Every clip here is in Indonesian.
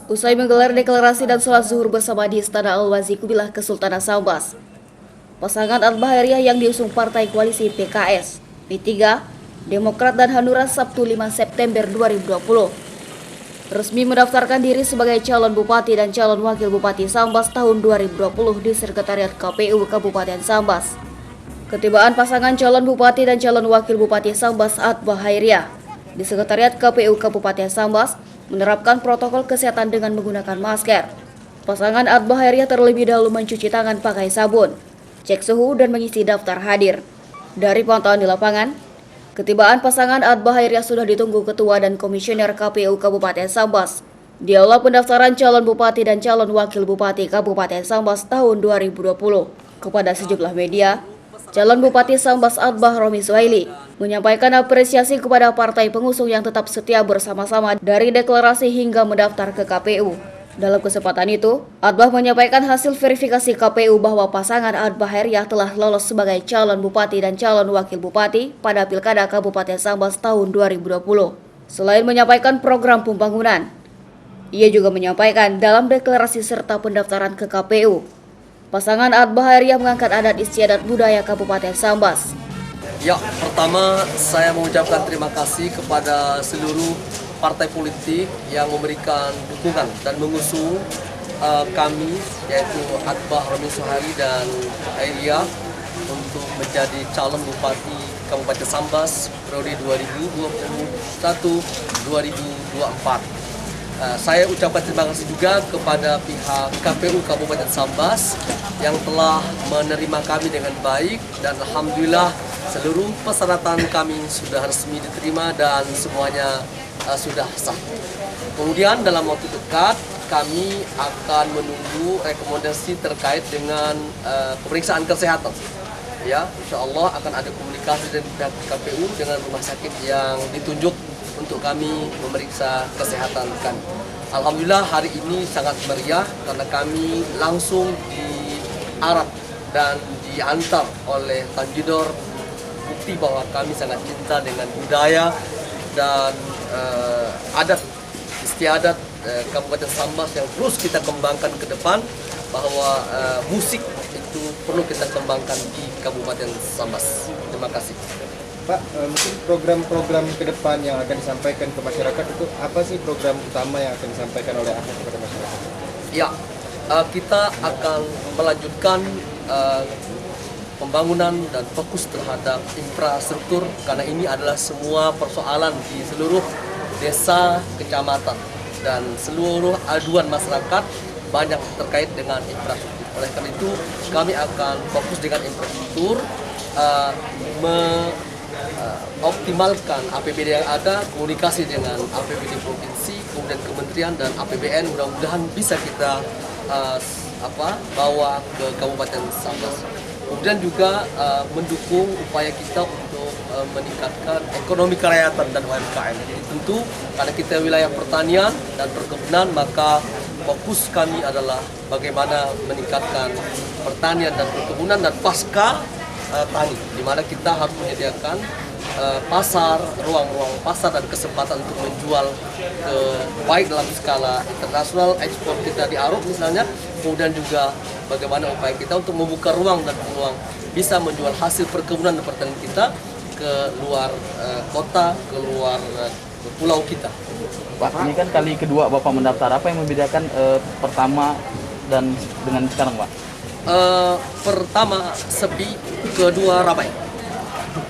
Usai menggelar deklarasi dan sholat zuhur bersama di Istana Al-Wazi Kubilah Kesultanan Sambas, pasangan Atbah Hairiah yang diusung Partai Koalisi PKS, P3, Demokrat dan Hanura Sabtu 5 September 2020 resmi mendaftarkan diri sebagai calon bupati dan calon wakil bupati Sambas tahun 2020 di Sekretariat KPU Kabupaten Sambas. Ketibaan pasangan calon bupati dan calon wakil bupati Sambas Atbah Hairiah di Sekretariat KPU Kabupaten Sambas menerapkan protokol kesehatan dengan menggunakan masker. Pasangan Atbah Hairiah terlebih dahulu mencuci tangan pakai sabun, cek suhu dan mengisi daftar hadir. Dari pantauan di lapangan, ketibaan pasangan Atbah Hairiah sudah ditunggu Ketua dan Komisioner KPU Kabupaten Sambas di aula pendaftaran calon bupati dan calon wakil bupati Kabupaten Sambas tahun 2020. Kepada sejumlah media, calon bupati Sambas Atbah Romi Suhaili menyampaikan apresiasi kepada partai pengusung yang tetap setia bersama-sama dari deklarasi hingga mendaftar ke KPU. Dalam kesempatan itu, Atbah menyampaikan hasil verifikasi KPU bahwa pasangan Atbah Hairiah telah lolos sebagai calon bupati dan calon wakil bupati pada Pilkada Kabupaten Sambas tahun 2020. Selain menyampaikan program pembangunan, ia juga menyampaikan dalam deklarasi serta pendaftaran ke KPU, pasangan Atbah Hairiah mengangkat adat istiadat budaya Kabupaten Sambas. Ya, pertama saya mengucapkan terima kasih kepada seluruh partai politik yang memberikan dukungan dan mengusung kami, yaitu Atbah Romi Suhaili dan Hairiah untuk menjadi calon bupati Kabupaten Sambas periode 2021-2024. Saya ucapkan terima kasih juga kepada pihak KPU Kabupaten Sambas yang telah menerima kami dengan baik, dan alhamdulillah seluruh persyaratan kami sudah resmi diterima dan semuanya sudah sah. Kemudian dalam waktu dekat kami akan menunggu rekomendasi terkait dengan pemeriksaan kesehatan. Ya, insya Allah akan ada komunikasi dari pihak KPU dengan rumah sakit yang ditunjuk untuk kami memeriksa kesehatan kami. Alhamdulillah hari ini sangat meriah karena kami langsung diarak dan diantar oleh Tanjidor, bukti bahwa kami sangat cinta dengan budaya dan adat istiadat Kabupaten Sambas yang terus kita kembangkan ke depan, bahwa musik itu perlu kita kembangkan di Kabupaten Sambas. Terima kasih. Pak, mungkin program-program ke depan yang akan disampaikan ke masyarakat itu apa sih program utama yang akan disampaikan oleh Ahmad kepada masyarakat? Ya, kita akan melanjutkan pembangunan dan fokus terhadap infrastruktur, karena ini adalah semua persoalan di seluruh desa, kecamatan, dan seluruh aduan masyarakat banyak terkait dengan infrastruktur. Oleh karena itu, kami akan fokus dengan infrastruktur, optimalkan APBD yang ada, komunikasi dengan APBD provinsi, kemudian kementerian dan APBN, mudah-mudahan bisa kita bawa ke Kabupaten Sambas. Kemudian juga mendukung upaya kita untuk meningkatkan ekonomi kerakyatan dan UMKM. Jadi tentu karena kita wilayah pertanian dan perkebunan, maka fokus kami adalah bagaimana meningkatkan pertanian dan perkebunan dan pasca tani, di mana kita harus menyediakan pasar, ruang-ruang pasar dan kesempatan untuk menjual baik dalam skala internasional, ekspor kita di Arab misalnya, kemudian juga bagaimana upaya kita untuk membuka ruang dan peluang bisa menjual hasil perkebunan dan pertanian kita ke luar kota, ke luar pulau kita. Pak, ini kan kali kedua Bapak mendaftar, apa yang membedakan pertama dan dengan sekarang, Pak? Pertama sepi, kedua ramai.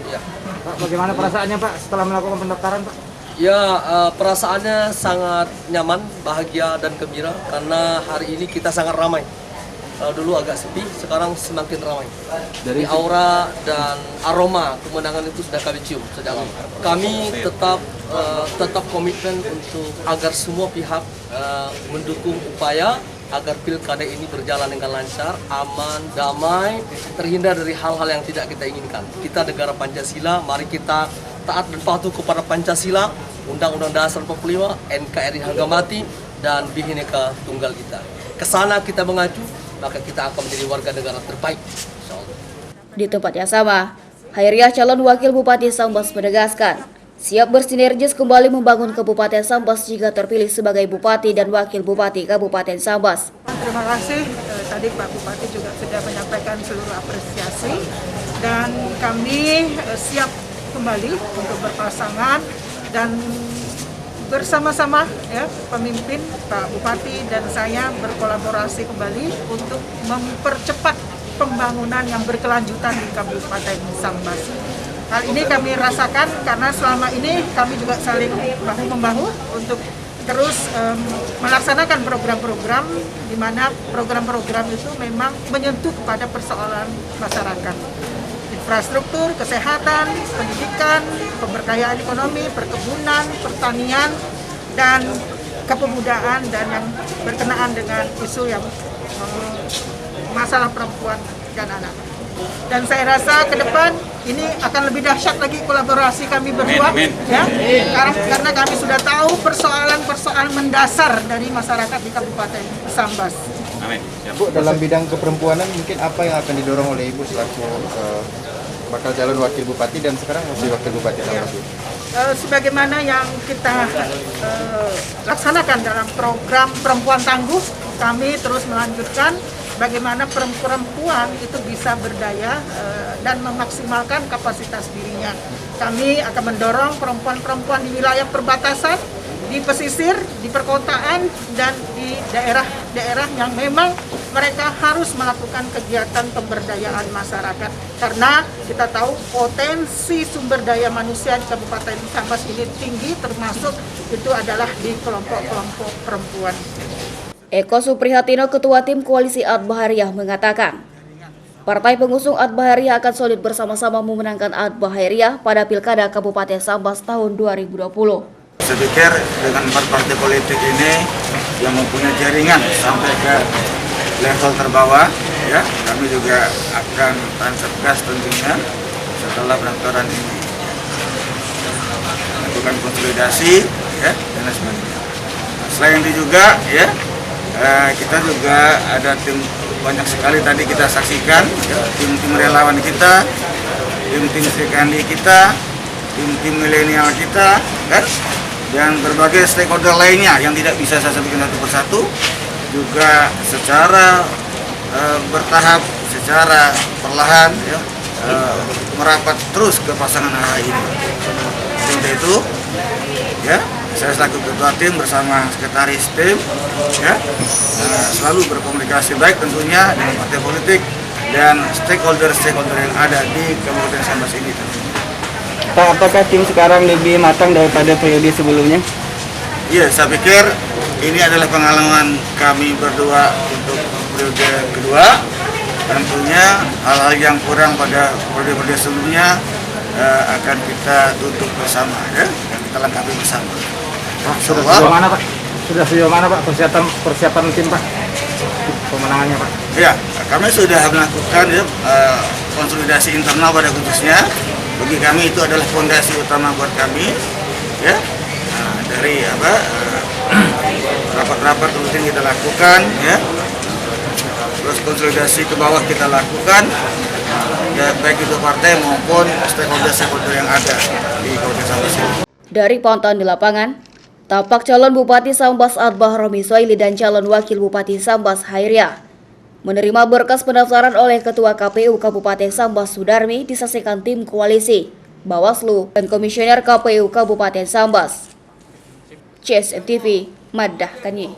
Ya. Pak, bagaimana perasaannya Pak setelah melakukan pendaftaran Pak? Ya, perasaannya sangat nyaman, bahagia dan gembira karena hari ini kita sangat ramai. Kalau dulu agak sepi, sekarang semakin ramai. Dari aura dan aroma kemenangan itu sudah kami cium sejak lama. Kami tetap komitmen untuk agar semua pihak mendukung upaya agar pilkada ini berjalan dengan lancar, aman, damai, terhindar dari hal-hal yang tidak kita inginkan. Kita negara Pancasila, mari kita taat dan patuh kepada Pancasila, Undang-Undang Dasar 45, NKRI harga mati, dan Bhinneka Tunggal Ika. Kesana kita mengacu, maka kita akan menjadi warga negara terbaik, insyaallah. Di tempat yang sama, Hairiah calon wakil bupati Sambas menegaskan siap bersinergis kembali membangun Kabupaten Sambas jika terpilih sebagai Bupati dan Wakil Bupati Kabupaten Sambas. Terima kasih, tadi Pak Bupati juga sudah menyampaikan seluruh apresiasi dan kami siap kembali untuk berpasangan dan bersama-sama ya pemimpin Pak Bupati dan saya berkolaborasi kembali untuk mempercepat pembangunan yang berkelanjutan di Kabupaten Sambas. Hal ini kami rasakan karena selama ini kami juga saling bahu-membahu untuk terus melaksanakan program-program di mana program-program itu memang menyentuh kepada persoalan masyarakat. Infrastruktur, kesehatan, pendidikan, pemberdayaan ekonomi, perkebunan, pertanian, dan kepemudaan dan yang berkenaan dengan isu yang masalah perempuan dan anak. Dan saya rasa ke depan ini akan lebih dahsyat lagi kolaborasi kami berdua, ya, karena kami sudah tahu persoalan-persoalan mendasar dari masyarakat di Kabupaten Sambas. Amin. Bu, dalam bidang keperempuanan mungkin apa yang akan didorong oleh Ibu selaku bakal calon wakil bupati dan sekarang masih wakil bupati Sambas? Sebagaimana yang kita laksanakan dalam program Perempuan Tangguh, kami terus melanjutkan bagaimana perempuan itu bisa berdaya dan memaksimalkan kapasitas dirinya. Kami akan mendorong perempuan-perempuan di wilayah perbatasan, di pesisir, di perkotaan, dan di daerah-daerah yang memang mereka harus melakukan kegiatan pemberdayaan masyarakat. Karena kita tahu potensi sumber daya manusia di Kabupaten Sambas ini tinggi, termasuk itu adalah di kelompok-kelompok perempuan. Eko Suprihatino, Ketua Tim Koalisi At-Bahariah, mengatakan partai pengusung At-Bahariah akan solid bersama-sama memenangkan At-Bahariah pada Pilkada Kabupaten Sambas tahun 2020. Saya pikir dengan 4 partai politik ini yang mempunyai jaringan sampai ke level terbawah, ya, kami juga akan tancap gas tentunya setelah pendaftaran ini, lakukan konsolidasi, ya, dan lain sebagainya. Selain itu juga, ya, kita juga ada tim banyak sekali tadi kita saksikan, ya, tim-tim relawan kita, tim-tim Sri Kandi kita, tim-tim milenial kita, kan, dan berbagai stakeholder lainnya yang tidak bisa saya sebutkan satu persatu, juga secara bertahap, secara perlahan, ya, merapat terus ke pasangan AHY ini. Untuk itu, ya, saya selaku ketua tim bersama sekretaris tim, ya, selalu berkomunikasi baik tentunya dengan partai politik dan stakeholder yang ada di Kabupaten Sambas ini. Pak, apakah tim sekarang lebih matang daripada periode sebelumnya? Iya, saya pikir ini adalah pengalaman kami berdua untuk periode kedua. Tentunya hal-hal yang kurang pada periode sebelumnya akan kita tutup bersama, ya, dan kita lengkapi bersama. Sudah sejauh mana Pak? Sudah sejauh mana Pak persiapan tim Pak? Pemenangannya Pak? Ya, kami sudah melakukan, ya, konsolidasi internal pada khususnya. Bagi kami itu adalah fondasi utama buat kami, ya. Dari rapat-rapat rutin kita lakukan, ya. Terus konsolidasi ke bawah kita lakukan, ya, baik itu partai maupun stakeholder yang ada di Kabupaten Sambas ini. Dari pantauan di lapangan, tampak calon Bupati Sambas Atbah Romi Soili dan calon Wakil Bupati Sambas Hairiah menerima berkas pendaftaran oleh Ketua KPU Kabupaten Sambas Sudarmi disaksikan tim koalisi, Bawaslu, dan Komisioner KPU Kabupaten Sambas. CSM TV, Madah Kanyi.